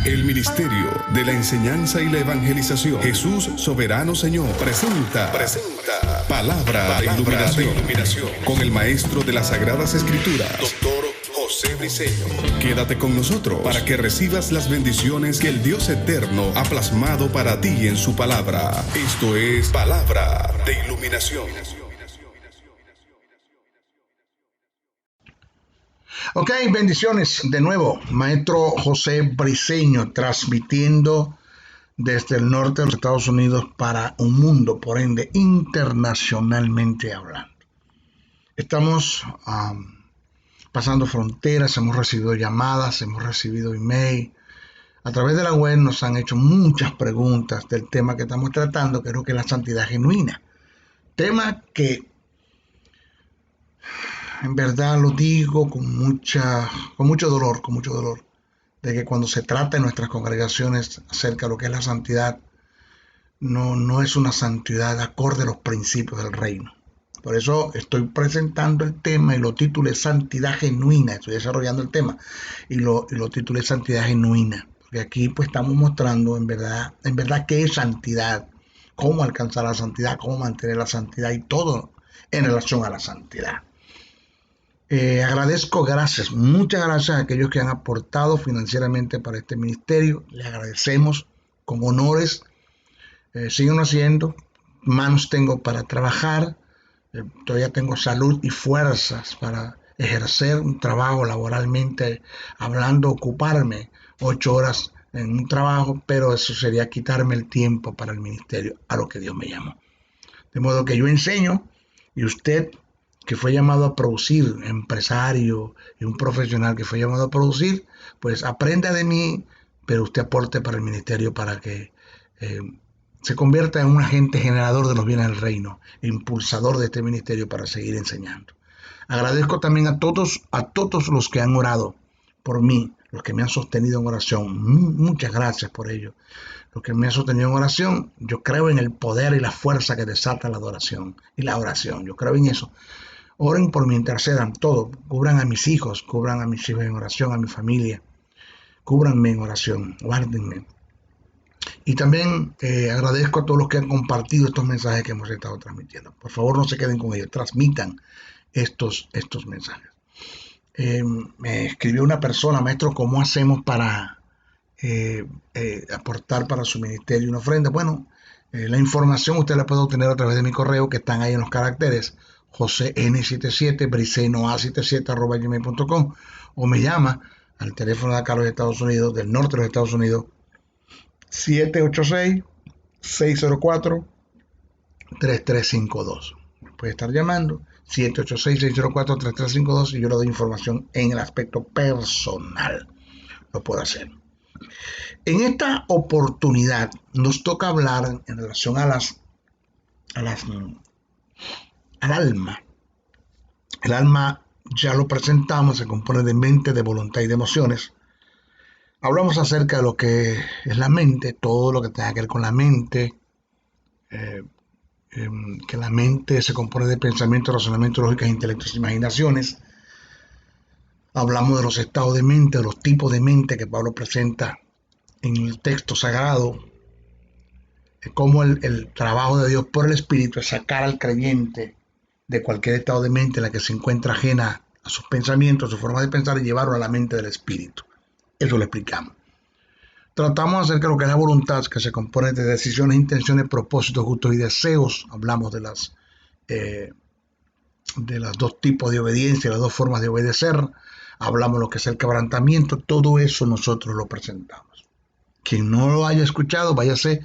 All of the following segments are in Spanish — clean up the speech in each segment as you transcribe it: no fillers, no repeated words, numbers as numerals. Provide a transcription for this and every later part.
El Ministerio de la Enseñanza y la Evangelización, Jesús Soberano Señor, presenta Palabra de Iluminación con el Maestro de las Sagradas Escrituras, Dr. José Briceño. Quédate con nosotros para que recibas las bendiciones que el Dios Eterno ha plasmado para ti en su palabra. Esto es Palabra de Iluminación. Ok, bendiciones de nuevo. Maestro José Briceño, transmitiendo desde el norte de los Estados Unidos para un mundo, por ende, internacionalmente hablando. Estamos pasando fronteras, hemos recibido llamadas, hemos recibido email. A través de la web nos han hecho muchas preguntas del tema que estamos tratando, que creo que es la santidad genuina. Tema que en verdad lo digo con mucho dolor, de que cuando se trata en nuestras congregaciones acerca de lo que es la santidad, no es una santidad acorde a los principios del reino. Por eso estoy presentando el tema y lo titulé Santidad Genuina. Estoy desarrollando el tema y lo titulé Santidad Genuina. Porque aquí pues estamos mostrando en verdad qué es santidad, cómo alcanzar la santidad, cómo mantener la santidad y todo en relación a la santidad. Agradezco, muchas gracias a aquellos que han aportado financieramente para este ministerio. Les agradecemos con honores. Siguen haciendo, manos tengo para trabajar, todavía tengo salud y fuerzas para ejercer un trabajo laboralmente hablando, ocuparme 8 horas en un trabajo, pero eso sería quitarme el tiempo para el ministerio, a lo que Dios me llamó. De modo que yo enseño y usted que fue llamado a producir, empresario y un profesional que fue llamado a producir, pues aprenda de mí, pero usted aporte para el ministerio para que se convierta en un agente generador de los bienes del reino, impulsador de este ministerio para seguir enseñando. Agradezco también a todos los que han orado por mí, los que me han sostenido en oración. Muchas gracias por ello. Los que me han sostenido en oración, yo creo en el poder y la fuerza que desata la adoración y la oración. Yo creo en eso. Oren por mí, intercedan todo, cubran a mis hijos en oración, a mi familia, cúbranme en oración, guárdenme. Y también agradezco a todos los que han compartido estos mensajes que hemos estado transmitiendo. Por favor, no se queden con ellos, transmitan estos mensajes. Me escribió una persona, maestro, ¿cómo hacemos para aportar para su ministerio una ofrenda? Bueno, la información usted la puede obtener a través de mi correo que están ahí en los caracteres. josen77 briceno77@gmail.com, o me llama al teléfono de acá de los Estados Unidos, del norte de los Estados Unidos, 786-604-3352. Puede estar llamando 786-604-3352 y yo le doy información en el aspecto personal. Lo puedo hacer. En esta oportunidad nos toca hablar en relación al alma. El alma ya lo presentamos, se compone de mente, de voluntad y de emociones. Hablamos acerca de lo que es la mente, todo lo que tenga que ver con la mente, que la mente se compone de pensamientos, razonamientos, lógicas, intelectos e imaginaciones. Hablamos de los estados de mente, de los tipos de mente que Pablo presenta en el texto sagrado, cómo el trabajo de Dios por el Espíritu es sacar al creyente de cualquier estado de mente en la que se encuentra ajena a sus pensamientos, a su forma de pensar, y llevarlo a la mente del Espíritu. Eso lo explicamos. Tratamos acerca de lo que es la voluntad, que se compone de decisiones, intenciones, propósitos, gustos y deseos. Hablamos de los dos tipos de obediencia, las dos formas de obedecer. Hablamos de lo que es el quebrantamiento. Todo eso nosotros lo presentamos. Quien no lo haya escuchado, váyase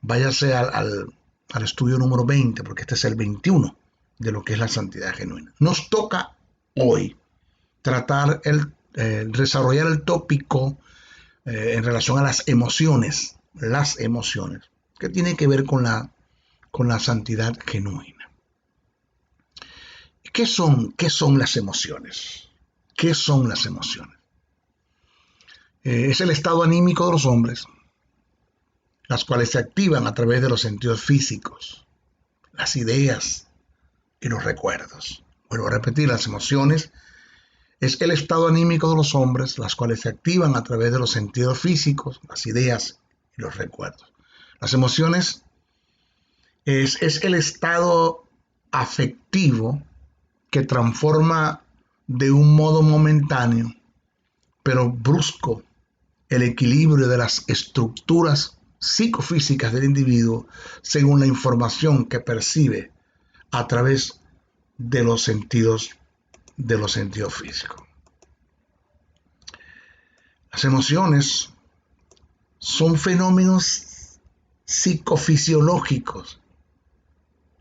al estudio número 20, porque este es el 21 de lo que es la santidad genuina. Nos toca hoy tratar desarrollar el tópico en relación a las emociones, que tiene que ver con la santidad genuina. ¿Qué son las emociones? ¿Qué son las emociones? Es el estado anímico de los hombres, las cuales se activan a través de los sentidos físicos, las ideas y los recuerdos. Vuelvo a repetir, las emociones Es el estado anímico de los hombres, las cuales se activan a través de los sentidos físicos, las ideas y los recuerdos. Las emociones es el estado afectivo que transforma de un modo momentáneo, pero brusco, el equilibrio de las estructuras psicofísicas del individuo según la información que percibe a través de los sentidos físicos. Las emociones son fenómenos psicofisiológicos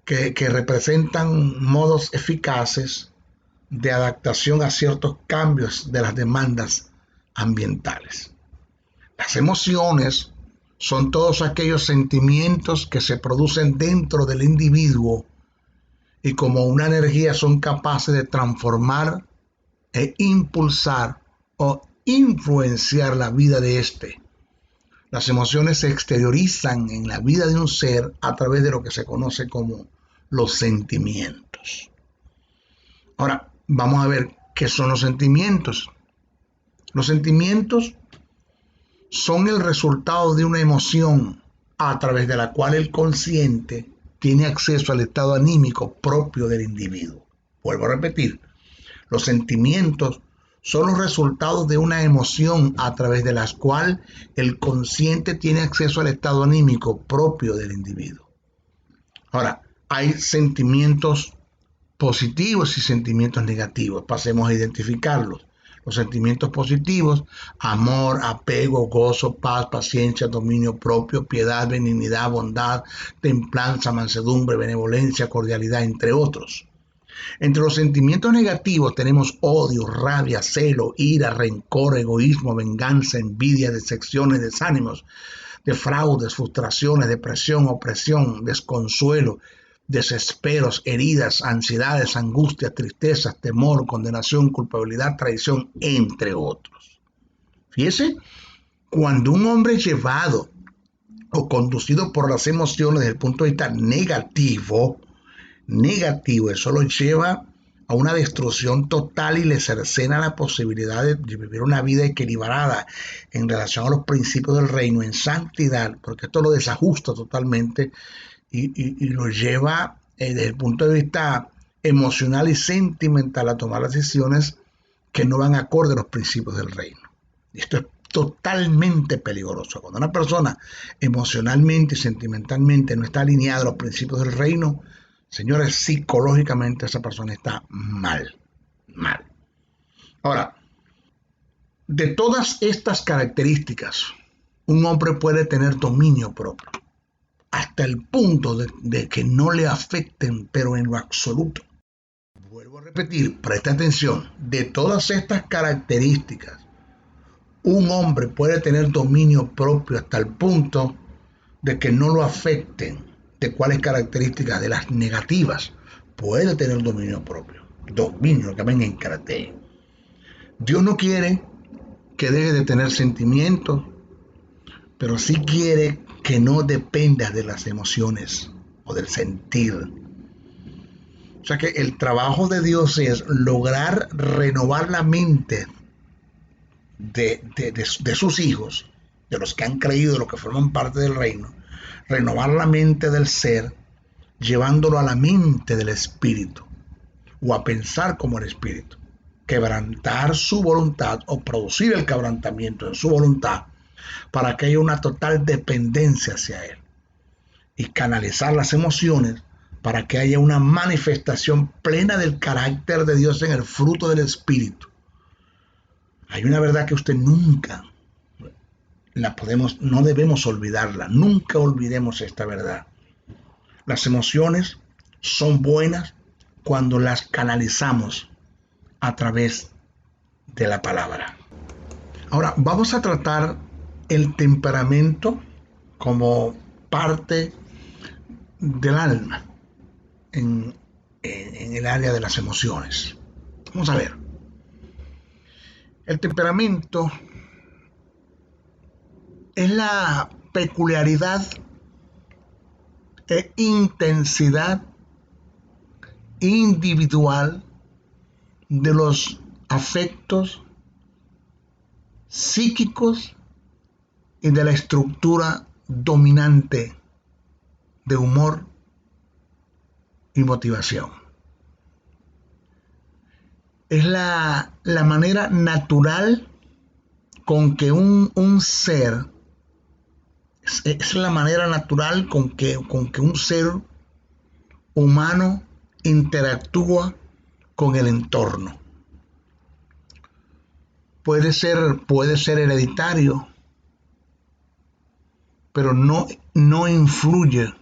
que representan modos eficaces de adaptación a ciertos cambios de las demandas ambientales. Las emociones son todos aquellos sentimientos que se producen dentro del individuo y como una energía son capaces de transformar e impulsar o influenciar la vida de éste. Las emociones se exteriorizan en la vida de un ser a través de lo que se conoce como los sentimientos. Ahora, vamos a ver qué son los sentimientos. Los sentimientos son el resultado de una emoción a través de la cual el consciente tiene acceso al estado anímico propio del individuo. Vuelvo a repetir, los sentimientos son los resultados de una emoción a través de la cual el consciente tiene acceso al estado anímico propio del individuo. Ahora, hay sentimientos positivos y sentimientos negativos. Pasemos a identificarlos. Los sentimientos positivos: amor, apego, gozo, paz, paciencia, dominio propio, piedad, benignidad, bondad, templanza, mansedumbre, benevolencia, cordialidad, entre otros. Entre los sentimientos negativos tenemos odio, rabia, celo, ira, rencor, egoísmo, venganza, envidia, decepciones, desánimos, defraudes, frustraciones, depresión, opresión, desconsuelo, desesperos, heridas, ansiedades, angustias, tristezas, temor, condenación, culpabilidad, traición, entre otros. Fíjese, cuando un hombre es llevado o conducido por las emociones desde el punto de vista negativo, eso lo lleva a una destrucción total y le cercena la posibilidad de vivir una vida equilibrada en relación a los principios del reino, en santidad, porque esto lo desajusta totalmente y lo lleva desde el punto de vista emocional y sentimental a tomar las decisiones que no van acorde a los principios del reino. Y esto es totalmente peligroso. Cuando una persona emocionalmente y sentimentalmente no está alineada a los principios del reino, señores, psicológicamente esa persona está mal. Ahora, de todas estas características, un hombre puede tener dominio propio, hasta el punto de que no le afecten, pero en lo absoluto. Vuelvo a repetir, presta atención, de todas estas características, un hombre puede tener dominio propio hasta el punto de que no lo afecten. ¿De cuáles características? De las negativas. Puede tener dominio propio. Dominio, que ven en karate. Dios no quiere que deje de tener sentimientos, pero sí quiere que no dependa de las emociones o del sentir. O sea que el trabajo de Dios es lograr renovar la mente de sus hijos, de los que han creído, de los que forman parte del reino, renovar la mente del ser, llevándolo a la mente del espíritu, o a pensar como el espíritu, quebrantar su voluntad o producir el quebrantamiento en su voluntad para que haya una total dependencia hacia él, y canalizar las emociones para que haya una manifestación plena del carácter de Dios en el fruto del espíritu. Hay una verdad que usted nunca no debemos olvidarla. Nunca olvidemos esta verdad. Las emociones son buenas cuando las canalizamos a través de la palabra. Ahora, vamos a tratar el temperamento como parte del alma en el área de las emociones. Vamos a ver. El temperamento es la peculiaridad e intensidad individual de los afectos psíquicos y de la estructura dominante de humor y motivación. Es la manera natural con que un ser, es la manera natural con que un ser humano interactúa con el entorno. Puede ser hereditario, pero no influye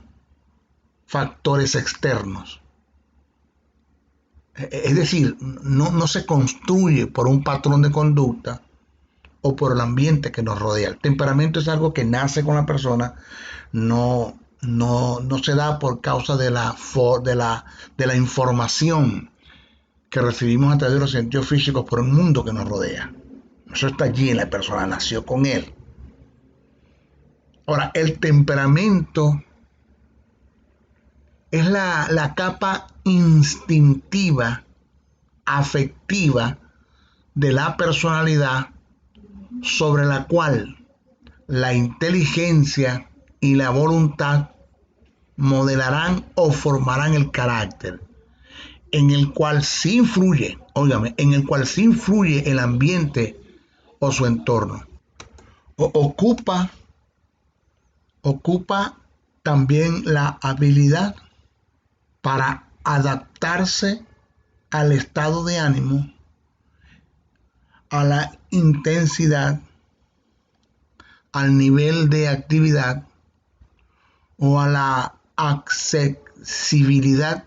factores externos. Es decir, no se construye por un patrón de conducta o por el ambiente que nos rodea. El temperamento es algo que nace con la persona, no se da por causa de la información que recibimos a través de los sentidos físicos por el mundo que nos rodea. Eso está allí en la persona, nació con él. Ahora, el temperamento es la capa instintiva, afectiva de la personalidad sobre la cual la inteligencia y la voluntad modelarán o formarán el carácter, en el cual sí influye, en el cual sí influye el ambiente o su entorno. Ocupa también la habilidad para adaptarse al estado de ánimo, a la intensidad, al nivel de actividad o a la accesibilidad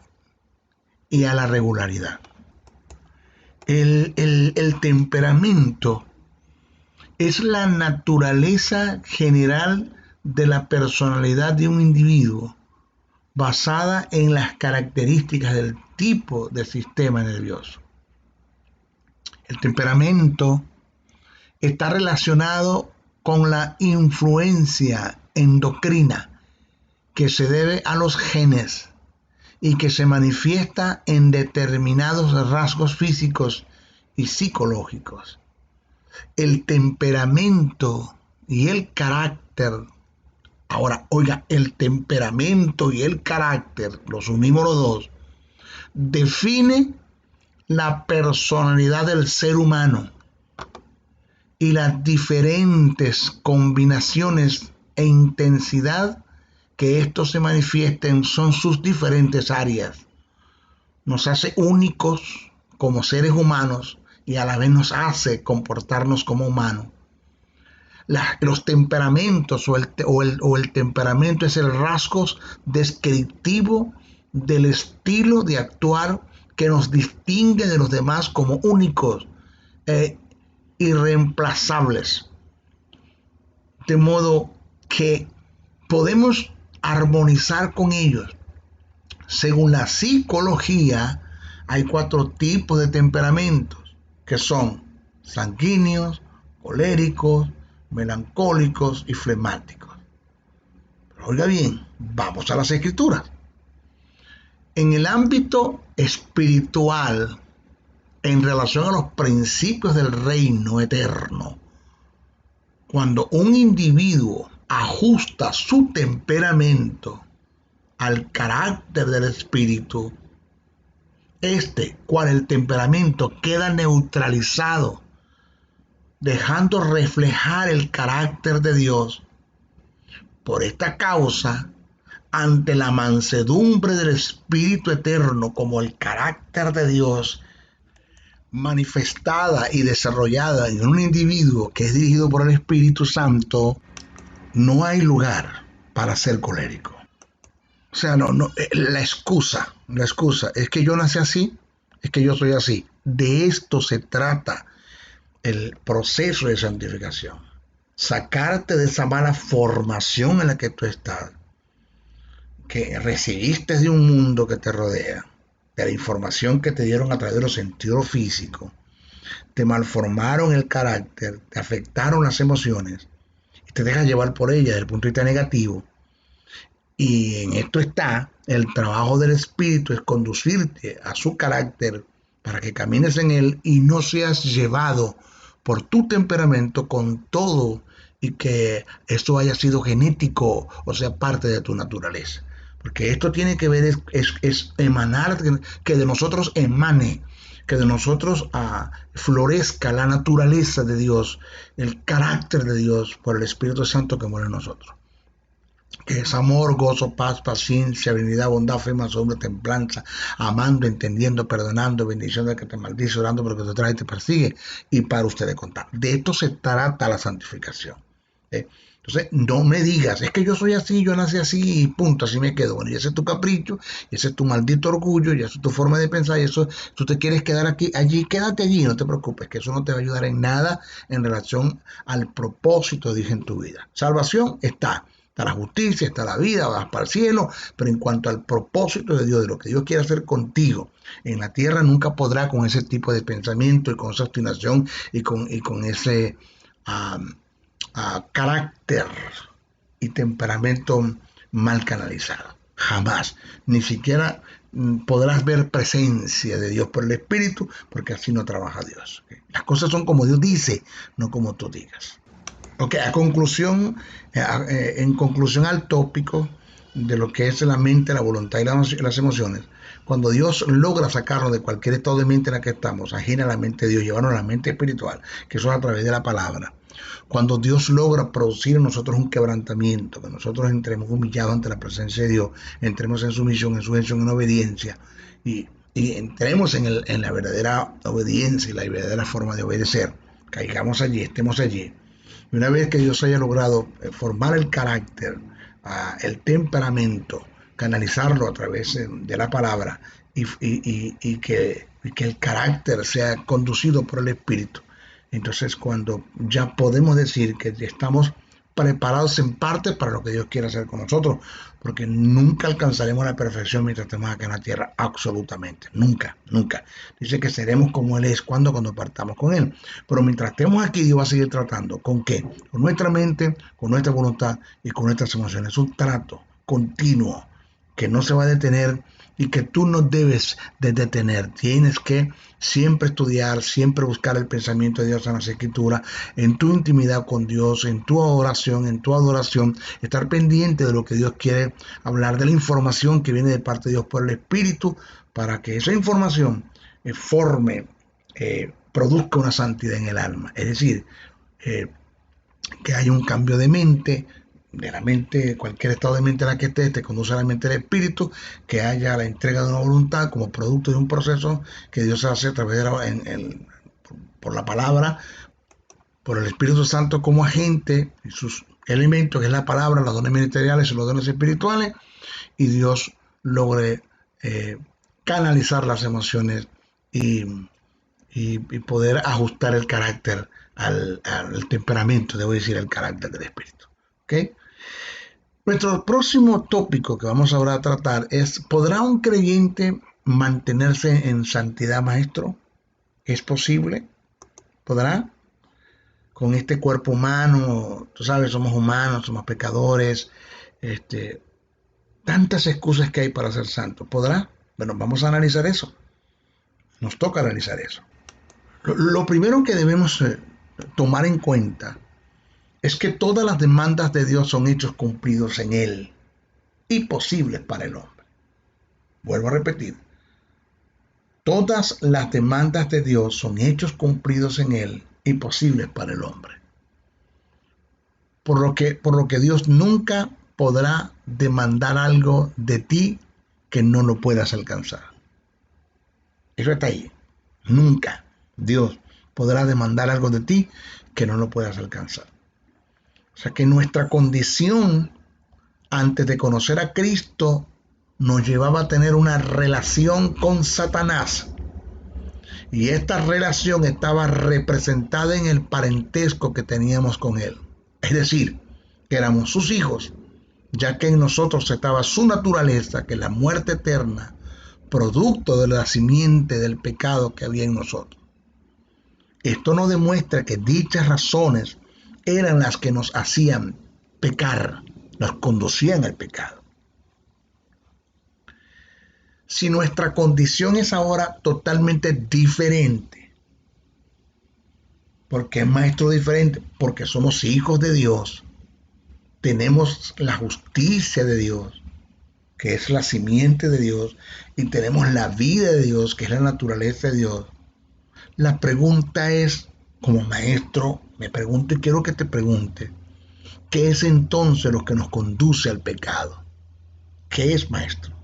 y a la regularidad. El temperamento es la naturaleza general de la personalidad de un individuo, basada en las características del tipo de sistema nervioso. El temperamento está relacionado con la influencia endocrina que se debe a los genes y que se manifiesta en determinados rasgos físicos y psicológicos. El temperamento y el carácter, el temperamento y el carácter, los unimos los dos, define la personalidad del ser humano y las diferentes combinaciones e intensidad que estos se manifiesten son sus diferentes áreas. Nos hace únicos como seres humanos y a la vez nos hace comportarnos como humanos. Los temperamentos o el temperamento es el rasgo descriptivo del estilo de actuar que nos distingue de los demás como únicos e irreemplazables. De modo que podemos armonizar con ellos. Según la psicología, hay 4 tipos de temperamentos, que son sanguíneos, coléricos, melancólicos y flemáticos. Pero oiga bien, vamos a las escrituras. En el ámbito espiritual, en relación a los principios del reino eterno, cuando un individuo ajusta su temperamento al carácter del espíritu, cual el temperamento queda neutralizado, dejando reflejar el carácter de Dios. Por esta causa, ante la mansedumbre del Espíritu Eterno como el carácter de Dios, manifestada y desarrollada en un individuo que es dirigido por el Espíritu Santo, no hay lugar para ser colérico. O sea, la excusa es que yo nací así, es que yo soy así. De esto se trata el proceso de santificación. Sacarte de esa mala formación en la que tú estás, que recibiste de un mundo que te rodea, de la información que te dieron a través de los sentidos físicos, te malformaron el carácter, te afectaron las emociones y te dejas llevar por ellas desde el punto de vista negativo. Y en esto está el trabajo del Espíritu, es conducirte a su carácter para que camines en él y no seas llevado por tu temperamento con todo y que esto haya sido genético o sea parte de tu naturaleza. Porque esto tiene que ver, es emanar, que de nosotros emane, que de nosotros florezca la naturaleza de Dios, el carácter de Dios por el Espíritu Santo que mora en nosotros. Que es amor, gozo, paz, paciencia, benignidad, bondad, fe, mansedumbre, templanza, amando, entendiendo, perdonando, bendición del que te maldice, orando por el que te trae y te persigue, y para ustedes contar. De esto se trata la santificación. Entonces, no me digas, es que yo soy así, yo nací así y punto, así me quedo. Bueno, y ese es tu capricho, y ese es tu maldito orgullo, y esa es tu forma de pensar, y eso, tú te quieres quedar aquí, allí, quédate allí, no te preocupes, que eso no te va a ayudar en nada en relación al propósito de Dios en tu vida. Salvación está la justicia, está la vida, vas para el cielo, pero en cuanto al propósito de Dios, de lo que Dios quiere hacer contigo en la tierra, nunca podrá con ese tipo de pensamiento y con esa obstinación y con ese carácter y temperamento mal canalizado. Jamás. Ni siquiera podrás ver presencia de Dios por el Espíritu, porque así no trabaja Dios. Las cosas son como Dios dice, no como tú digas. Ok, en conclusión al tópico de lo que es la mente, la voluntad y las emociones, cuando Dios logra sacarnos de cualquier estado de mente en la que estamos, ajena a la mente de Dios, llevarnos a la mente espiritual, que eso es a través de la palabra. Cuando Dios logra producir en nosotros un quebrantamiento, que nosotros entremos humillados ante la presencia de Dios, entremos en sumisión, en sujeción, en obediencia, y entremos en la verdadera obediencia y la verdadera forma de obedecer, caigamos allí, estemos allí. Y una vez que Dios haya logrado formar el carácter, el temperamento, canalizarlo a través de la palabra y que el carácter sea conducido por el Espíritu, entonces cuando ya podemos decir que estamos preparados en parte para lo que Dios quiere hacer con nosotros, porque nunca alcanzaremos la perfección mientras estemos acá en la tierra, absolutamente, nunca, nunca. Dice que seremos como Él es cuando partamos con Él, pero mientras estemos aquí Dios va a seguir tratando, ¿con qué? Con nuestra mente, con nuestra voluntad y con nuestras emociones, es un trato continuo que no se va a detener y que tú no debes de detener. Tienes que siempre estudiar, siempre buscar el pensamiento de Dios en las Escrituras, en tu intimidad con Dios, en tu oración, en tu adoración, estar pendiente de lo que Dios quiere hablar, de la información que viene de parte de Dios por el Espíritu, para que esa información produzca una santidad en el alma. Es decir, que haya un cambio de la mente, cualquier estado de mente en la que estés, te conduce a la mente del Espíritu, que haya la entrega de una voluntad como producto de un proceso que Dios hace a través de por la palabra, por el Espíritu Santo como agente y sus elementos, que es la palabra, los dones ministeriales y los dones espirituales, y Dios logre canalizar las emociones y poder ajustar el carácter al temperamento, debo decir, el carácter del Espíritu. ¿Okay? Nuestro próximo tópico que vamos ahora a tratar es: ¿podrá un creyente mantenerse en santidad, maestro? ¿Es posible? ¿Podrá? Con este cuerpo humano, tú sabes, somos humanos, somos pecadores, tantas excusas que hay para ser santos. ¿Podrá? Bueno, vamos a analizar eso. Nos toca analizar eso. Lo primero que debemos tomar en cuenta es que todas las demandas de Dios son hechos cumplidos en Él y posibles para el hombre. Vuelvo a repetir. Todas las demandas de Dios son hechos cumplidos en Él y posibles para el hombre. Por lo que Dios nunca podrá demandar algo de ti que no lo puedas alcanzar. Eso está ahí. Nunca Dios podrá demandar algo de ti que no lo puedas alcanzar. O sea que nuestra condición antes de conocer a Cristo nos llevaba a tener una relación con Satanás. Y esta relación estaba representada en el parentesco que teníamos con él. Es decir, que éramos sus hijos, ya que en nosotros estaba su naturaleza, que es la muerte eterna, producto de la simiente del pecado que había en nosotros. Esto nos demuestra que dichas razones eran las que nos hacían pecar, nos conducían al pecado. si nuestra condición es ahora totalmente diferente? ¿Por qué, maestro, diferente? Porque somos hijos de Dios, tenemos la justicia de Dios, que es la simiente de Dios, y tenemos la vida de Dios, que es la naturaleza de Dios. La pregunta es, como maestro, me pregunto y quiero que te pregunte, ¿qué es entonces lo que nos conduce al pecado? ¿Qué es, maestro?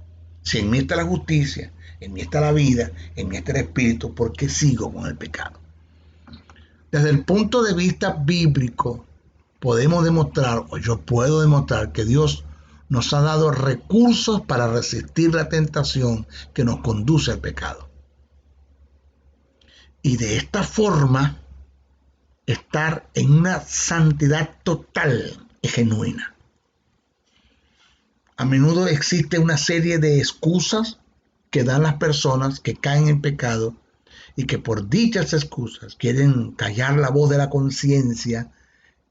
Si en mí está la justicia, en mí está la vida, en mí está el espíritu, ¿por qué sigo con el pecado? Desde el punto de vista bíblico, podemos demostrar, o yo puedo demostrar, que Dios nos ha dado recursos para resistir la tentación que nos conduce al pecado. Y de esta forma, estar en una santidad total y genuina. A menudo existe una serie de excusas que dan las personas que caen en pecado y que por dichas excusas quieren callar la voz de la conciencia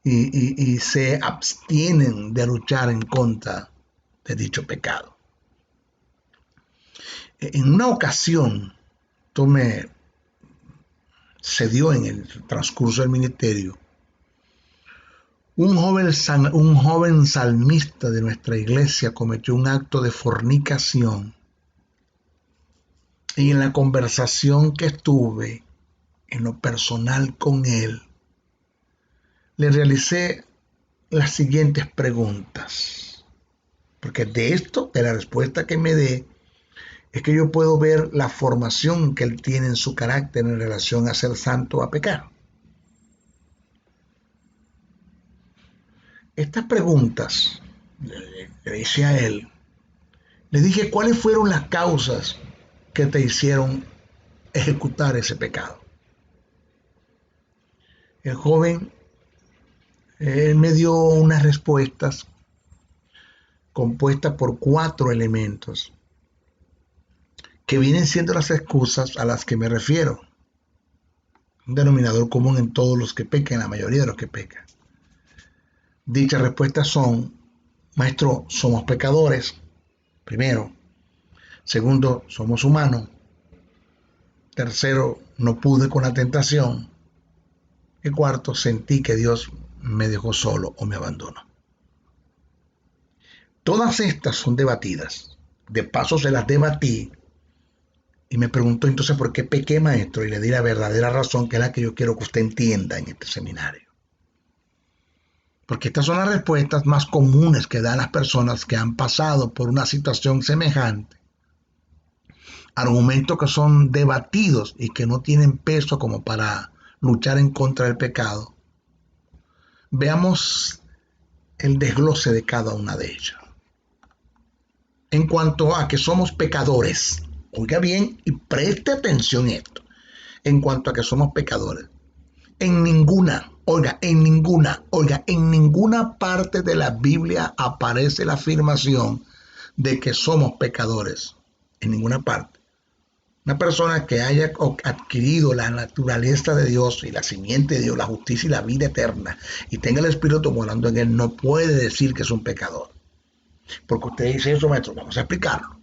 y se abstienen de luchar en contra de dicho pecado. En una ocasión, se dio en el transcurso del ministerio, un joven salmista de nuestra iglesia cometió un acto de fornicación, y en la conversación que estuve en lo personal con él, le realicé las siguientes preguntas, porque de la respuesta que me dé, es que yo puedo ver la formación que él tiene en su carácter en relación a ser santo o a pecar. Estas preguntas le hice a él. Le dije, ¿cuáles fueron las causas que te hicieron ejecutar ese pecado? El joven me dio unas respuestas compuestas por 4 elementos, que vienen siendo las excusas a las que me refiero. Un denominador común en todos los que pecan, la mayoría de los que pecan. Dichas respuestas son: maestro, somos pecadores, primero. Segundo, somos humanos. Tercero, no pude con la tentación. Y cuarto, sentí que Dios me dejó solo o me abandonó. Todas estas son debatidas. De paso se las debatí y me preguntó entonces por qué pequé, maestro, y le di la verdadera razón, que es la que yo quiero que usted entienda en este seminario. Porque estas son las respuestas más comunes que dan las personas que han pasado por una situación semejante. Argumentos que son debatidos y que no tienen peso como para luchar en contra del pecado. Veamos el desglose de cada una de ellas. En cuanto a que somos pecadores, oiga bien y preste atención a esto. En cuanto a que somos pecadores, en ninguna parte de la Biblia aparece la afirmación de que somos pecadores. En ninguna parte. Una persona que haya adquirido la naturaleza de Dios y la simiente de Dios, la justicia y la vida eterna, y tenga el Espíritu morando en él, no puede decir que es un pecador. Porque usted dice eso, maestro, vamos a explicarlo.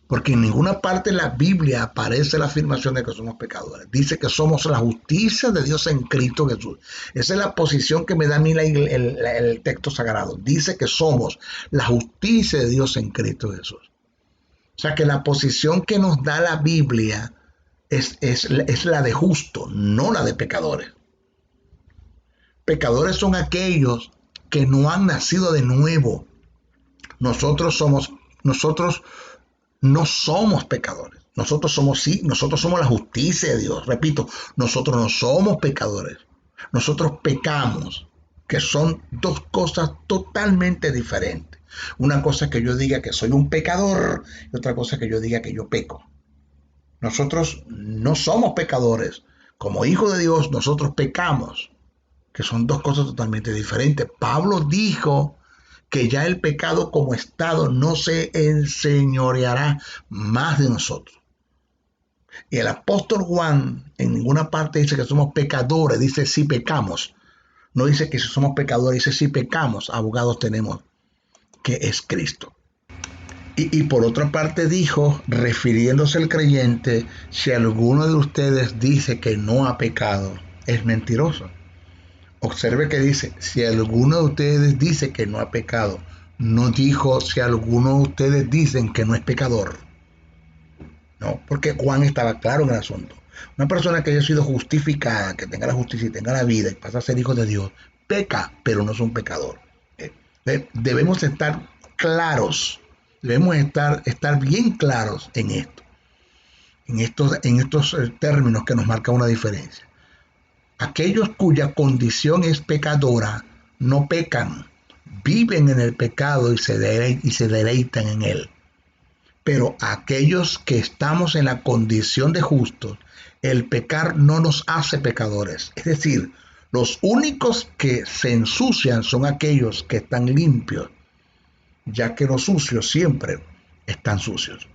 Porque en ninguna parte de la Biblia aparece la afirmación de que somos pecadores. Dice que somos la justicia de Dios en Cristo Jesús. Esa es la posición que me da a mí el texto sagrado. Dice que somos la justicia de Dios en Cristo Jesús. O sea que la posición que nos da la Biblia es la de justo, no la de pecadores. Pecadores son aquellos que no han nacido de nuevo. Nosotros no somos pecadores. Nosotros somos la justicia de Dios. Repito, nosotros no somos pecadores. Nosotros pecamos, que son dos cosas totalmente diferentes. Una cosa es que yo diga que soy un pecador y otra cosa es que yo diga que yo peco. Nosotros no somos pecadores. Como hijos de Dios, nosotros pecamos, que son dos cosas totalmente diferentes. Pablo dijo que ya el pecado como estado no se enseñoreará más de nosotros. Y el apóstol Juan en ninguna parte dice que somos pecadores, dice si pecamos. No dice que si somos pecadores, dice si pecamos, abogados tenemos, que es Cristo. Y por otra parte dijo, refiriéndose al creyente, si alguno de ustedes dice que no ha pecado, es mentiroso. Observe que dice, si alguno de ustedes dice que no ha pecado, no dijo si alguno de ustedes dicen que no es pecador. No, porque Juan estaba claro en el asunto. Una persona que haya sido justificada, que tenga la justicia y tenga la vida y pasa a ser hijo de Dios, peca, pero no es un pecador. Debemos estar claros, debemos estar bien claros en esto, en estos términos que nos marcan una diferencia. Aquellos cuya condición es pecadora no pecan, viven en el pecado y se deleitan en él. Pero aquellos que estamos en la condición de justos, el pecar no nos hace pecadores. Es decir, los únicos que se ensucian son aquellos que están limpios, ya que los sucios siempre están sucios.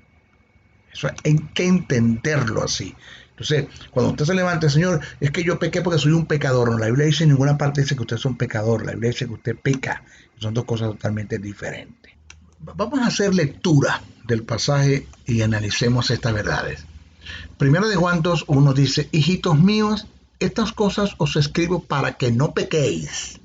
Eso hay que entenderlo así. Entonces, cuando usted se levante, Señor, es que yo pequé porque soy un pecador. No, la Biblia dice en ninguna parte dice que usted es un pecador. La Biblia dice que usted peca. Son dos cosas totalmente diferentes. Vamos a hacer lectura del pasaje y analicemos estas verdades. Primero de Juan 2:1 dice, hijitos míos, estas cosas os escribo para que no pequéis.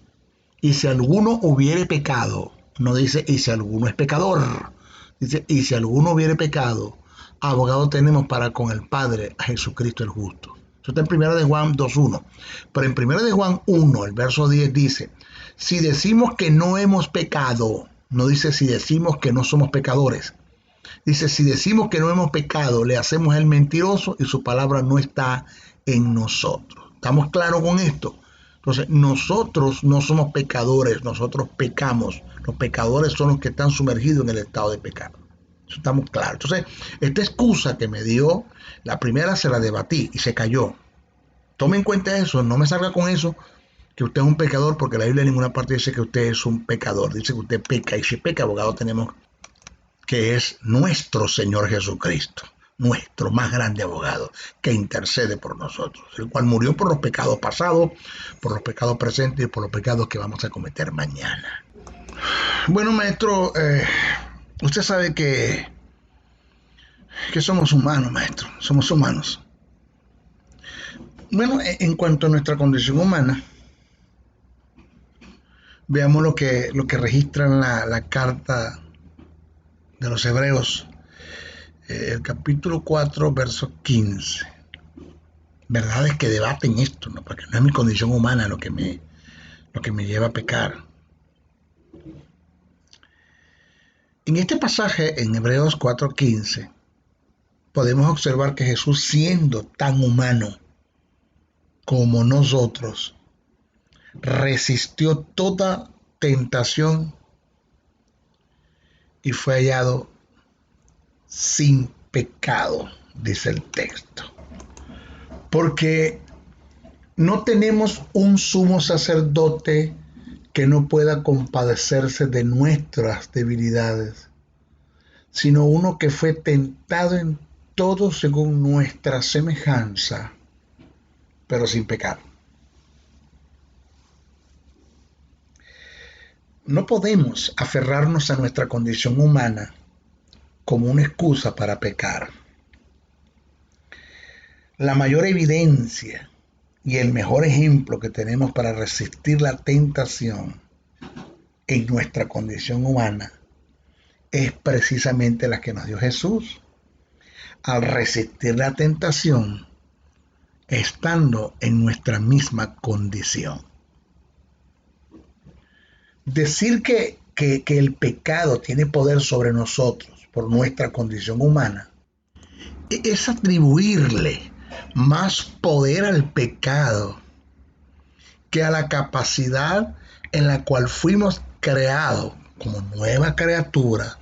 Y si alguno hubiere pecado, no dice, y si alguno es pecador, dice, y si alguno hubiere pecado, abogado tenemos para con el Padre, a Jesucristo el justo. Eso está en 1 de Juan 2:1. Pero en 1 de Juan 1, el verso 10 dice, si decimos que no hemos pecado, no dice si decimos que no somos pecadores. Dice, si decimos que no hemos pecado, le hacemos el mentiroso y su palabra no está en nosotros. ¿Estamos claros con esto? Entonces, nosotros no somos pecadores, nosotros pecamos. Los pecadores son los que están sumergidos en el estado de pecado. Eso estamos claros. Entonces, esta excusa que me dio, la primera se la debatí y se cayó. Tome en cuenta eso, no me salga con eso, que usted es un pecador, porque la Biblia en ninguna parte dice que usted es un pecador. Dice que usted peca, y si peca, abogado tenemos, que es nuestro Señor Jesucristo, nuestro más grande abogado, que intercede por nosotros, el cual murió por los pecados pasados, por los pecados presentes y por los pecados que vamos a cometer mañana. Bueno, maestro, usted sabe que somos humanos, maestro, somos humanos. Bueno, en cuanto a nuestra condición humana, veamos lo que registra en la carta de los Hebreos, el capítulo 4, verso 15. Verdades que debaten esto, ¿no? Porque no es mi condición humana lo que me lleva a pecar. En este pasaje, en Hebreos 4:15, podemos observar que Jesús, siendo tan humano como nosotros, resistió toda tentación y fue hallado sin pecado, dice el texto. Porque no tenemos un sumo sacerdote que no pueda compadecerse de nuestras debilidades, sino uno que fue tentado en todo según nuestra semejanza, pero sin pecado. No podemos aferrarnos a nuestra condición humana como una excusa para pecar. La mayor evidencia y el mejor ejemplo que tenemos para resistir la tentación en nuestra condición humana es precisamente la que nos dio Jesús. Al resistir la tentación, estando en nuestra misma condición. Decir que el pecado tiene poder sobre nosotros por nuestra condición humana es atribuirle más poder al pecado que a la capacidad en la cual fuimos creados como nueva criatura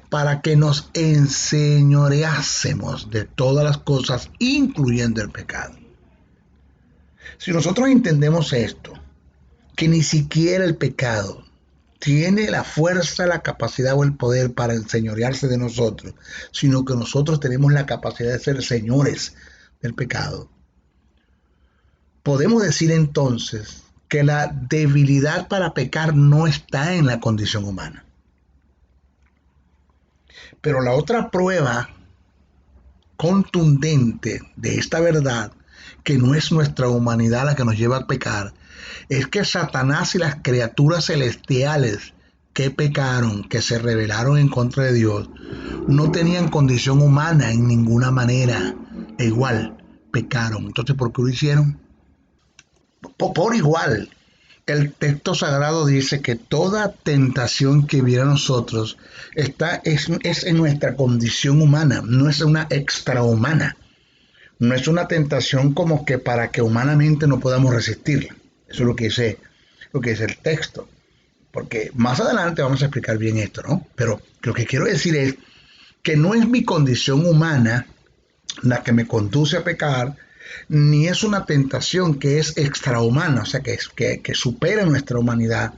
para que nos enseñoreásemos de todas las cosas, incluyendo el pecado. Si nosotros entendemos esto, que ni siquiera el pecado tiene la fuerza, la capacidad o el poder para enseñorearse de nosotros, sino que nosotros tenemos la capacidad de ser señores del pecado, podemos decir entonces que la debilidad para pecar no está en la condición humana. Pero la otra prueba contundente de esta verdad, que no es nuestra humanidad la que nos lleva a pecar, es que Satanás y las criaturas celestiales que pecaron, que se rebelaron en contra de Dios, no tenían condición humana en ninguna manera. E igual, pecaron. Entonces, ¿por qué lo hicieron? Por igual. El texto sagrado dice que toda tentación que viene a nosotros es en nuestra condición humana, no es una extrahumana. No es una tentación como que para que humanamente no podamos resistirla. Eso es lo que dice el texto. Porque más adelante vamos a explicar bien esto, ¿no? Pero lo que quiero decir es que no es mi condición humana la que me conduce a pecar, ni es una tentación que es extrahumana, o sea, que supera nuestra humanidad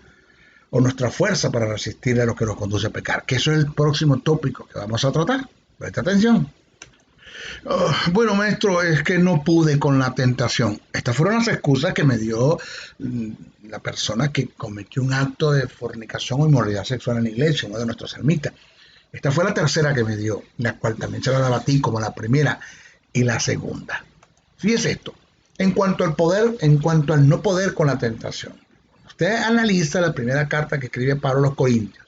o nuestra fuerza para resistir a lo que nos conduce a pecar. Que eso es el próximo tópico que vamos a tratar. Presta atención. Bueno, maestro, es que no pude con la tentación. Estas fueron las excusas que me dio la persona que cometió un acto de fornicación o inmoralidad sexual en la iglesia, uno de nuestros ermitas. Esta fue la tercera que me dio, la cual también se la debatí como la primera y la segunda. Fíjese esto, en cuanto al no poder con la tentación. Usted analiza la primera carta que escribe Pablo a los Corintios,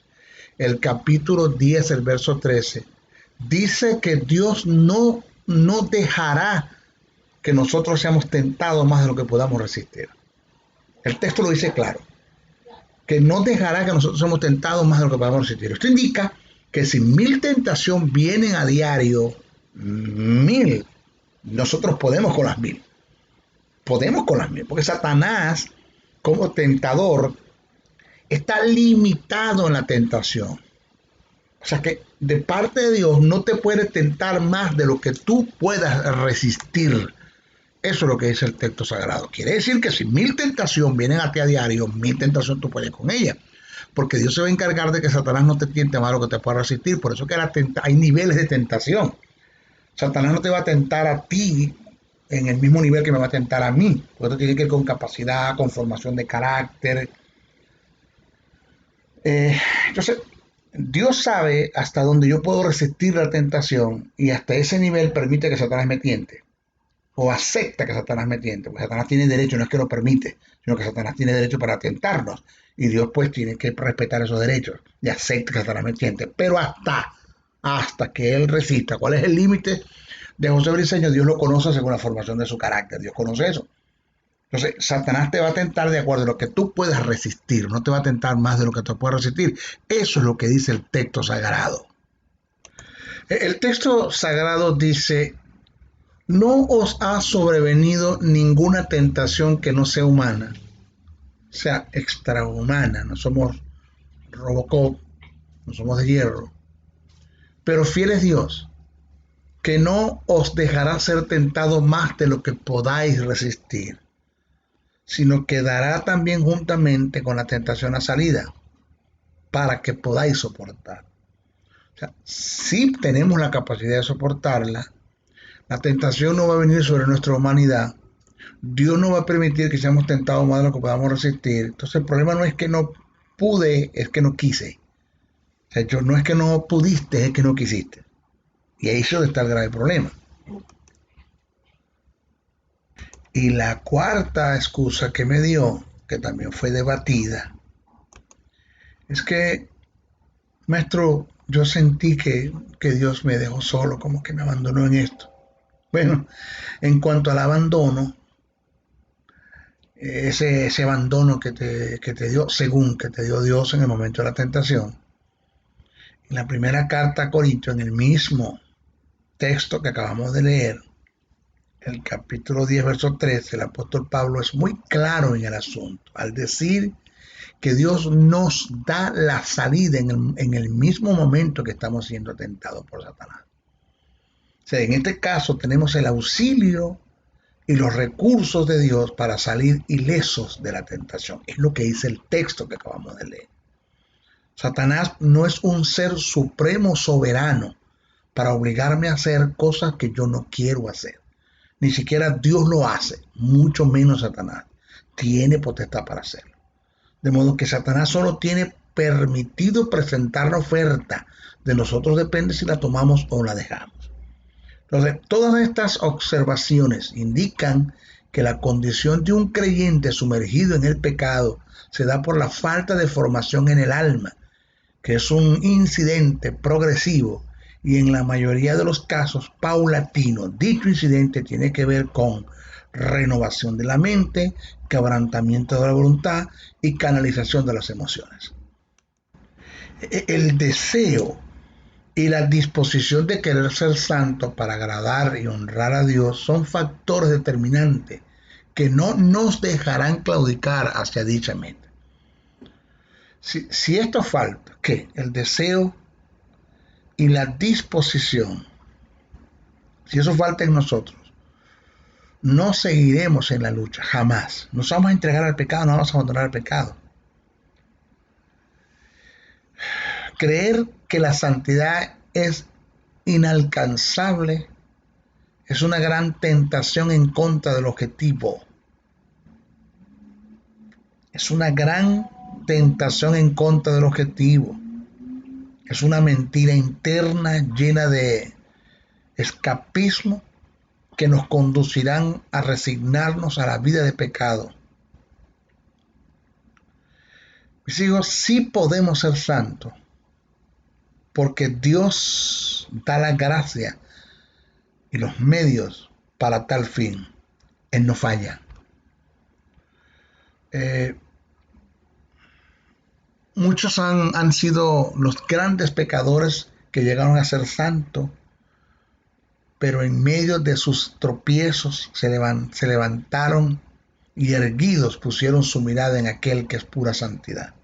el capítulo 10, el verso 13, dice que Dios no dejará que nosotros seamos tentados más de lo que podamos resistir. El texto lo dice claro, que no dejará que nosotros seamos tentados más de lo que podamos resistir. Esto indica que si 1000 tentaciones vienen a diario, 1000, nosotros podemos con las 1000. Podemos con las 1000, porque Satanás, como tentador, está limitado en la tentación. O sea que de parte de Dios no te puede tentar más de lo que tú puedas resistir. Eso es lo que dice el texto sagrado. Quiere decir que si 1000 tentaciones vienen a ti a diario, 1000 tentaciones tú puedes con ellas. Porque Dios se va a encargar de que Satanás no te tiente más de lo que te pueda resistir. Por eso que hay niveles de tentación. Satanás no te va a tentar a ti en el mismo nivel que me va a tentar a mí. Por eso tiene que ir con capacidad, con formación de carácter. Entonces, Dios sabe hasta dónde yo puedo resistir la tentación y hasta ese nivel permite que Satanás me tiente. O acepta que Satanás me tiente. Porque Satanás tiene derecho, no es que lo permite, sino que Satanás tiene derecho para tentarnos. Y Dios pues tiene que respetar esos derechos y acepta que Satanás me tiente. Pero hasta que él resista. ¿Cuál es el límite de José Briceño? Dios lo conoce según la formación de su carácter. Dios conoce eso. Entonces, Satanás te va a tentar de acuerdo a lo que tú puedas resistir. No te va a tentar más de lo que tú puedas resistir. Eso es lo que dice el texto sagrado. El texto sagrado dice: no os ha sobrevenido ninguna tentación que no sea humana, sea extrahumana. No somos Robocop, no somos de hierro. Pero fiel es Dios, que no os dejará ser tentados más de lo que podáis resistir, sino que dará también juntamente con la tentación la salida, para que podáis soportar. O sea, si tenemos la capacidad de soportarla, la tentación no va a venir sobre nuestra humanidad. Dios no va a permitir que seamos tentados más de lo que podamos resistir. Entonces el problema no es que no pude, es que no quise. O sea, no es que no pudiste, es que no quisiste. Y ahí es donde está el grave problema. Y la cuarta excusa que me dio, que también fue debatida, es que, maestro, yo sentí que Dios me dejó solo, como que me abandonó en esto. Bueno, en cuanto al abandono, ese abandono que te dio, según que te dio Dios en el momento de la tentación, en la primera carta a Corintios, en el mismo texto que acabamos de leer, el capítulo 10, verso 13, el apóstol Pablo es muy claro en el asunto, al decir que Dios nos da la salida en el mismo momento que estamos siendo tentados por Satanás. O sea, en este caso tenemos el auxilio y los recursos de Dios para salir ilesos de la tentación. Es lo que dice el texto que acabamos de leer. Satanás no es un ser supremo soberano para obligarme a hacer cosas que yo no quiero hacer. Ni siquiera Dios lo hace, mucho menos Satanás. Tiene potestad para hacerlo. De modo que Satanás solo tiene permitido presentar la oferta. De nosotros depende si la tomamos o la dejamos. Entonces, todas estas observaciones indican que la condición de un creyente sumergido en el pecado se da por la falta de formación en el alma, que es un incidente progresivo y en la mayoría de los casos paulatino. Dicho incidente tiene que ver con renovación de la mente, quebrantamiento de la voluntad y canalización de las emociones. El deseo y la disposición de querer ser santo para agradar y honrar a Dios son factores determinantes que no nos dejarán claudicar hacia dicha meta. Si esto falta, ¿qué? El deseo y la disposición, si eso falta en nosotros, no seguiremos en la lucha, jamás. Nos vamos a entregar al pecado, no vamos a abandonar el pecado. Creer que la santidad es inalcanzable es una gran tentación en contra del objetivo. Es una gran tentación en contra del objetivo. Es una mentira interna llena de escapismo que nos conducirán a resignarnos a la vida de pecado. Mis hijos, sí podemos ser santos, porque Dios da la gracia y los medios para tal fin. Él no falla. Muchos han sido los grandes pecadores que llegaron a ser santos, pero en medio de sus tropiezos se levantaron y erguidos pusieron su mirada en aquel que es pura santidad.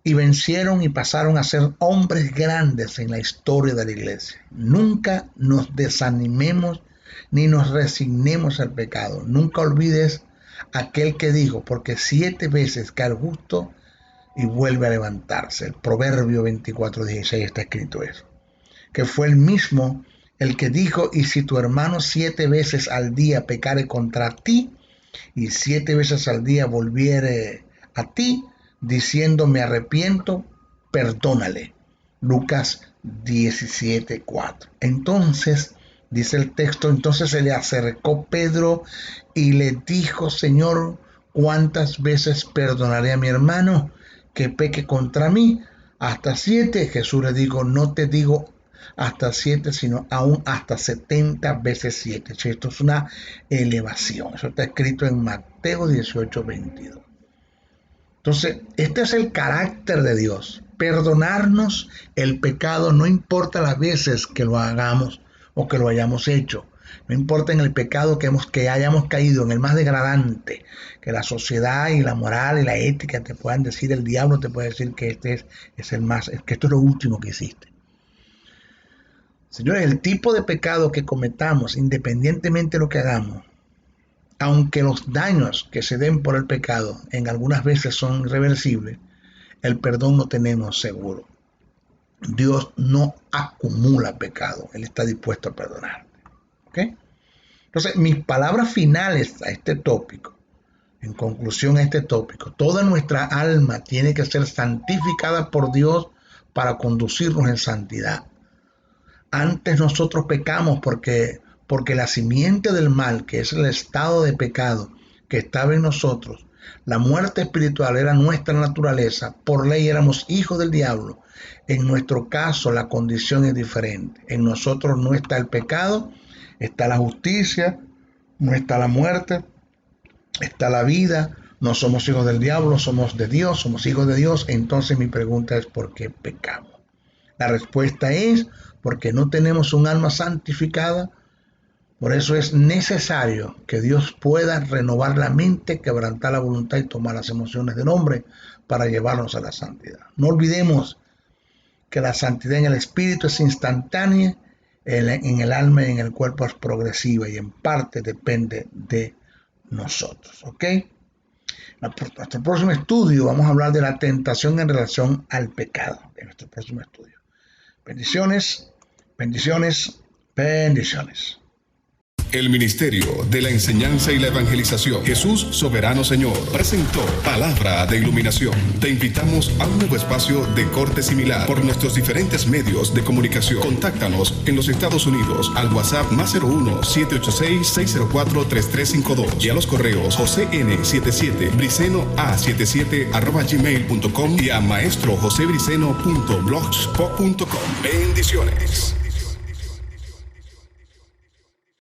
Y vencieron y pasaron a ser hombres grandes en la historia de la iglesia. Nunca nos desanimemos ni nos resignemos al pecado. Nunca olvides aquel que dijo, porque 7 veces cae el justo y vuelve a levantarse. El Proverbio 24:16 está escrito eso. Que fue el mismo el que dijo, y si tu hermano 7 veces al día pecare contra ti, y 7 veces al día volviere a ti, diciendo me arrepiento, perdónale. Lucas 17:4. Entonces, dice el texto, entonces se le acercó Pedro y le dijo, Señor, ¿cuántas veces perdonaré a mi hermano que peque contra mí? ¿Hasta 7? Jesús le dijo, no te digo hasta 7, sino aún hasta 70 veces 7. Esto es una elevación. Eso está escrito en Mateo 18:22. Entonces, este es el carácter de Dios. Perdonarnos el pecado, no importa las veces que lo hagamos o que lo hayamos hecho. No importa en el pecado que hayamos caído, en el más degradante, que la sociedad y la moral y la ética te puedan decir, el diablo te puede decir que este es el más, que esto es lo último que hiciste. Señores, el tipo de pecado que cometamos, independientemente de lo que hagamos, aunque los daños que se den por el pecado en algunas veces son irreversibles, el perdón lo tenemos seguro. Dios no acumula pecado, Él está dispuesto a perdonar. ¿Ok? Entonces, mis palabras finales a este tópico, en conclusión a este tópico, toda nuestra alma tiene que ser santificada por Dios para conducirnos en santidad. Antes nosotros pecamos porque la simiente del mal, que es el estado de pecado que estaba en nosotros, la muerte espiritual era nuestra naturaleza, por ley éramos hijos del diablo. En nuestro caso la condición es diferente. En nosotros no está el pecado, está la justicia, no está la muerte, está la vida. No somos hijos del diablo, somos de Dios, somos hijos de Dios. Entonces mi pregunta es, ¿por qué pecamos? La respuesta es porque no tenemos un alma santificada. Por eso es necesario que Dios pueda renovar la mente, quebrantar la voluntad y tomar las emociones del hombre para llevarnos a la santidad. No olvidemos que la santidad en el espíritu es instantánea, en el alma y en el cuerpo es progresiva y en parte depende de nosotros. ¿Ok? Nuestro próximo estudio vamos a hablar de la tentación en relación al pecado. En nuestro próximo estudio. Bendiciones, bendiciones, bendiciones. El Ministerio de la Enseñanza y la Evangelización, Jesús Soberano Señor, presentó Palabra de Iluminación. Te invitamos a un nuevo espacio de corte similar por nuestros diferentes medios de comunicación. Contáctanos en los Estados Unidos al WhatsApp +01 786 604 3352 y a los correos jocn77briceno@gmail.com y a maestrojosebriceno.blogspot.com. Bendiciones.